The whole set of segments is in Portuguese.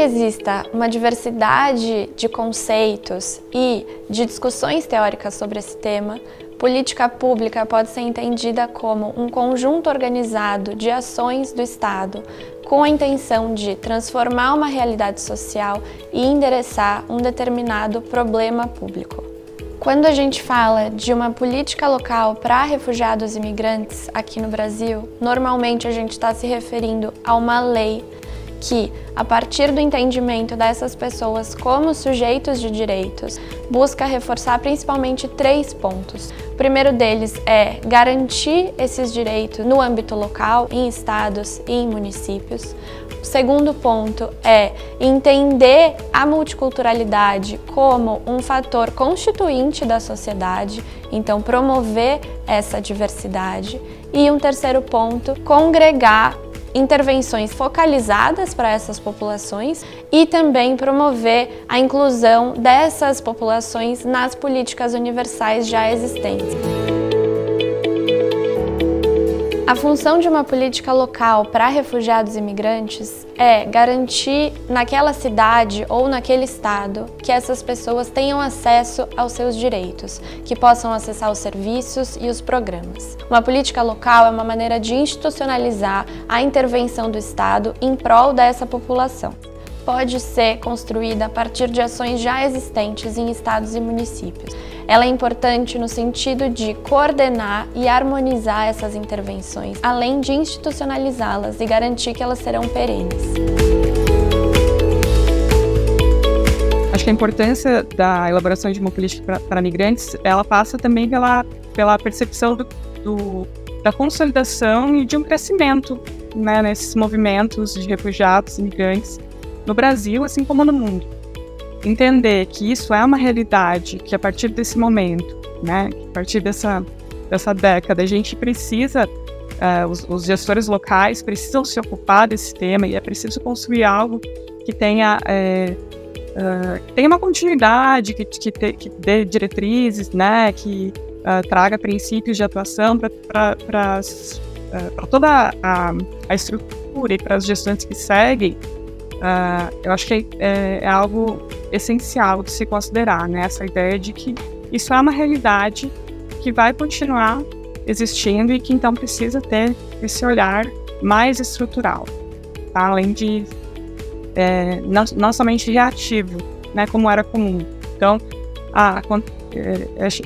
exista uma diversidade de conceitos e de discussões teóricas sobre esse tema, política pública pode ser entendida como um conjunto organizado de ações do Estado com a intenção de transformar uma realidade social e endereçar um determinado problema público. Quando a gente fala de uma política local para refugiados e imigrantes aqui no Brasil, normalmente a gente está se referindo a uma lei que, a partir do entendimento dessas pessoas como sujeitos de direitos, busca reforçar principalmente 3 pontos. O primeiro deles é garantir esses direitos no âmbito local, em estados e em municípios. O segundo ponto é entender a multiculturalidade como um fator constituinte da sociedade, então promover essa diversidade. E um terceiro ponto, congregar intervenções focalizadas para essas populações e também promover a inclusão dessas populações nas políticas universais já existentes. A função de uma política local para refugiados e imigrantes é garantir naquela cidade ou naquele estado que essas pessoas tenham acesso aos seus direitos, que possam acessar os serviços e os programas. Uma política local é uma maneira de institucionalizar a intervenção do Estado em prol dessa população. Pode ser construída a partir de ações já existentes em estados e municípios. Ela é importante no sentido de coordenar e harmonizar essas intervenções, além de institucionalizá-las e garantir que elas serão perenes. Acho que a importância da elaboração de uma política para migrantes, ela passa também pela percepção da consolidação e de um crescimento, né, nesses movimentos de refugiados e migrantes no Brasil, assim como no mundo. Entender que isso é uma realidade, que a partir desse momento, né, a partir dessa década, a gente precisa, os gestores locais precisam se ocupar desse tema e é preciso construir algo que tenha uma continuidade, que dê diretrizes, né, que traga princípios de atuação para toda a estrutura e para as gestantes que seguem. Eu acho que é algo essencial de se considerar, né? Essa ideia de que isso é uma realidade que vai continuar existindo e que então precisa ter esse olhar mais estrutural, tá? Além de não somente reativo, né? Como era comum. Então, quando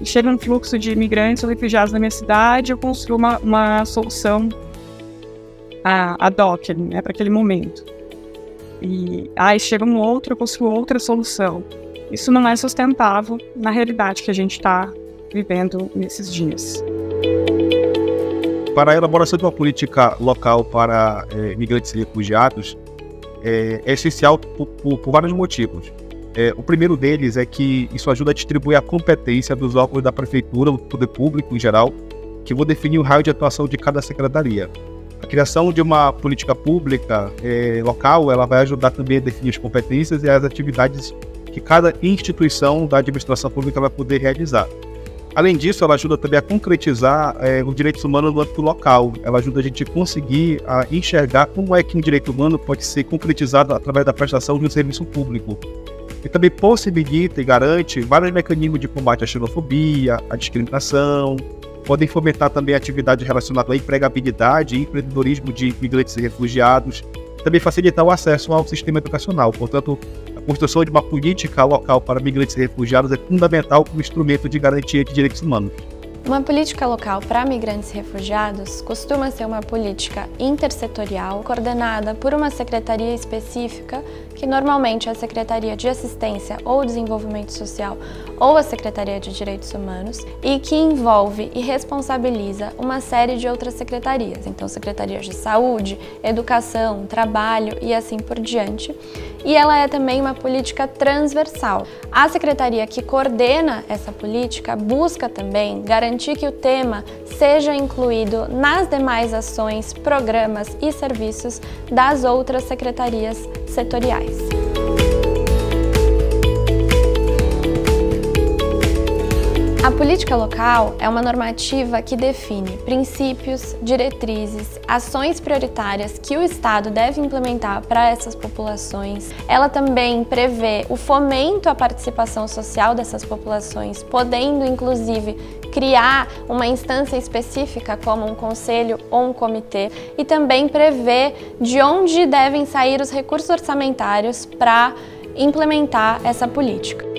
chega um fluxo de imigrantes ou refugiados na minha cidade, eu construo uma solução ad hoc, né? Para aquele momento. E chega um outro, eu construo outra solução. Isso não é sustentável na realidade que a gente está vivendo nesses dias. Para a elaboração de uma política local para imigrantes e refugiados, é essencial por vários motivos. O primeiro deles é que isso ajuda a distribuir a competência dos órgãos da prefeitura, do poder público em geral, que vão definir o raio de atuação de cada secretaria. A criação de uma política pública local, ela vai ajudar também a definir as competências e as atividades que cada instituição da administração pública vai poder realizar. Além disso, ela ajuda também a concretizar os direitos humanos no âmbito local. Ela ajuda a gente a conseguir enxergar como é que um direito humano pode ser concretizado através da prestação de um serviço público. E também possibilita e garante vários mecanismos de combate à xenofobia, à discriminação. Podem fomentar também atividades relacionadas à empregabilidade e empreendedorismo de imigrantes e refugiados. Também facilitar o acesso ao sistema educacional. Portanto, a construção de uma política local para migrantes e refugiados é fundamental como instrumento de garantia de direitos humanos. Uma política local para migrantes e refugiados costuma ser uma política intersetorial, coordenada por uma secretaria específica, que normalmente é a Secretaria de Assistência ou Desenvolvimento Social ou a Secretaria de Direitos Humanos, e que envolve e responsabiliza uma série de outras secretarias, então secretarias de saúde, educação, trabalho e assim por diante. E ela é também uma política transversal. A secretaria que coordena essa política busca também garantir que o tema seja incluído nas demais ações, programas e serviços das outras secretarias setoriais. A política local é uma normativa que define princípios, diretrizes, ações prioritárias que o Estado deve implementar para essas populações. Ela também prevê o fomento à participação social dessas populações, podendo inclusive criar uma instância específica como um conselho ou um comitê, e também prevê de onde devem sair os recursos orçamentários para implementar essa política.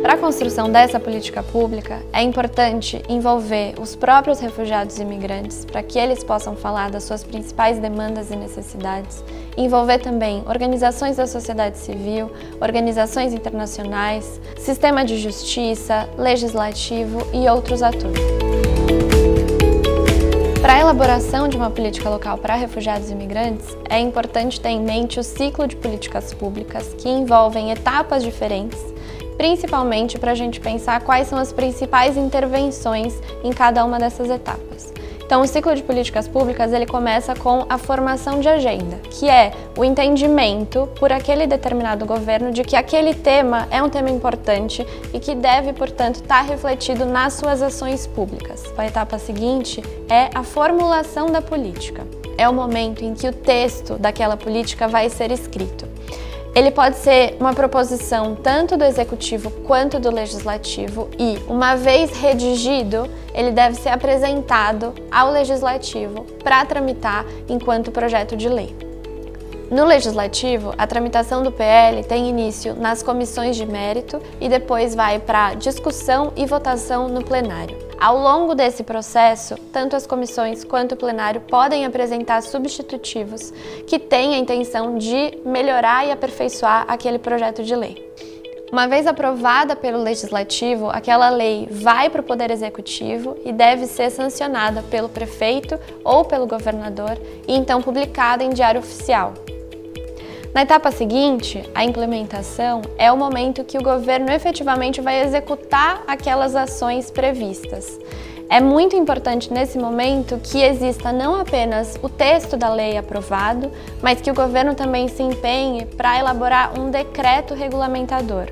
Para a construção dessa política pública, é importante envolver os próprios refugiados e imigrantes para que eles possam falar das suas principais demandas e necessidades, envolver também organizações da sociedade civil, organizações internacionais, sistema de justiça, legislativo e outros atores. Para a elaboração de uma política local para refugiados e imigrantes, é importante ter em mente o ciclo de políticas públicas que envolvem etapas diferentes, principalmente para a gente pensar quais são as principais intervenções em cada uma dessas etapas. Então, o ciclo de políticas públicas ele começa com a formação de agenda, que é o entendimento por aquele determinado governo de que aquele tema é um tema importante e que deve, portanto, estar refletido nas suas ações públicas. A etapa seguinte é a formulação da política. É o momento em que o texto daquela política vai ser escrito. Ele pode ser uma proposição tanto do Executivo quanto do Legislativo e, uma vez redigido, ele deve ser apresentado ao Legislativo para tramitar enquanto projeto de lei. No Legislativo, a tramitação do PL tem início nas comissões de mérito e depois vai para discussão e votação no plenário. Ao longo desse processo, tanto as comissões quanto o plenário podem apresentar substitutivos que têm a intenção de melhorar e aperfeiçoar aquele projeto de lei. Uma vez aprovada pelo Legislativo, aquela lei vai para o Poder Executivo e deve ser sancionada pelo prefeito ou pelo governador e então publicada em Diário Oficial. Na etapa seguinte, a implementação é o momento que o governo efetivamente vai executar aquelas ações previstas. É muito importante nesse momento que exista não apenas o texto da lei aprovado, mas que o governo também se empenhe para elaborar um decreto regulamentador.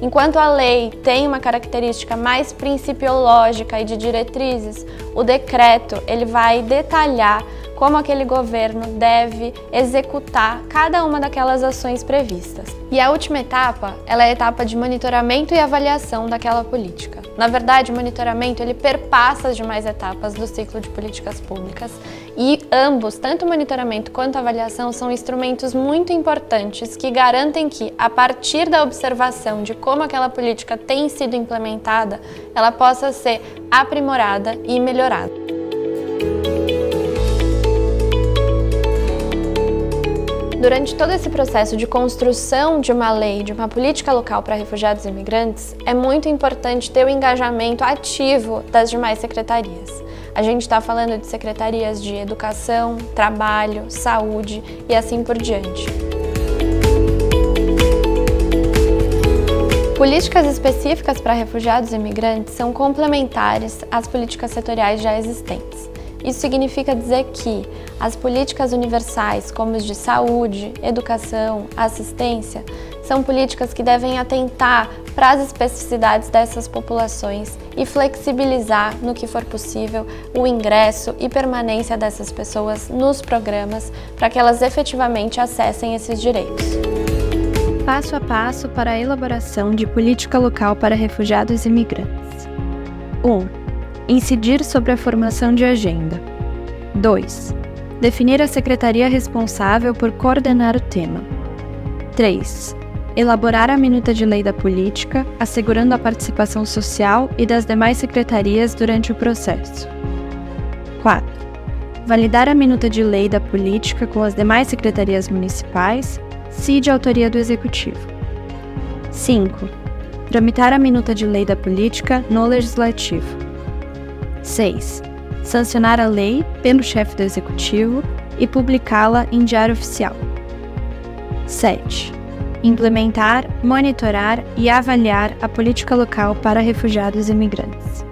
Enquanto a lei tem uma característica mais principiológica e de diretrizes, o decreto ele vai detalhar como aquele governo deve executar cada uma daquelas ações previstas. E a última etapa, ela é a etapa de monitoramento e avaliação daquela política. Na verdade, o monitoramento ele perpassa as demais etapas do ciclo de políticas públicas e ambos, tanto o monitoramento quanto a avaliação, são instrumentos muito importantes que garantem que, a partir da observação de como aquela política tem sido implementada, ela possa ser aprimorada e melhorada. Durante todo esse processo de construção de uma lei, de uma política local para refugiados e imigrantes, é muito importante ter o engajamento ativo das demais secretarias. A gente está falando de secretarias de educação, trabalho, saúde e assim por diante. Políticas específicas para refugiados e imigrantes são complementares às políticas setoriais já existentes. Isso significa dizer que as políticas universais, como as de saúde, educação, assistência, são políticas que devem atentar para as especificidades dessas populações e flexibilizar, no que for possível, o ingresso e permanência dessas pessoas nos programas para que elas efetivamente acessem esses direitos. Passo a passo para a elaboração de política local para refugiados e imigrantes. 1. Incidir sobre a formação de agenda. 2. Definir a secretaria responsável por coordenar o tema. 3. Elaborar a minuta de lei da política, assegurando a participação social e das demais secretarias durante o processo. 4. Validar a minuta de lei da política com as demais secretarias municipais, se de autoria do Executivo. 5. Tramitar a minuta de lei da política no Legislativo. 6. Sancionar a lei pelo chefe do Executivo e publicá-la em Diário Oficial. 7. Implementar, monitorar e avaliar a política local para refugiados e imigrantes.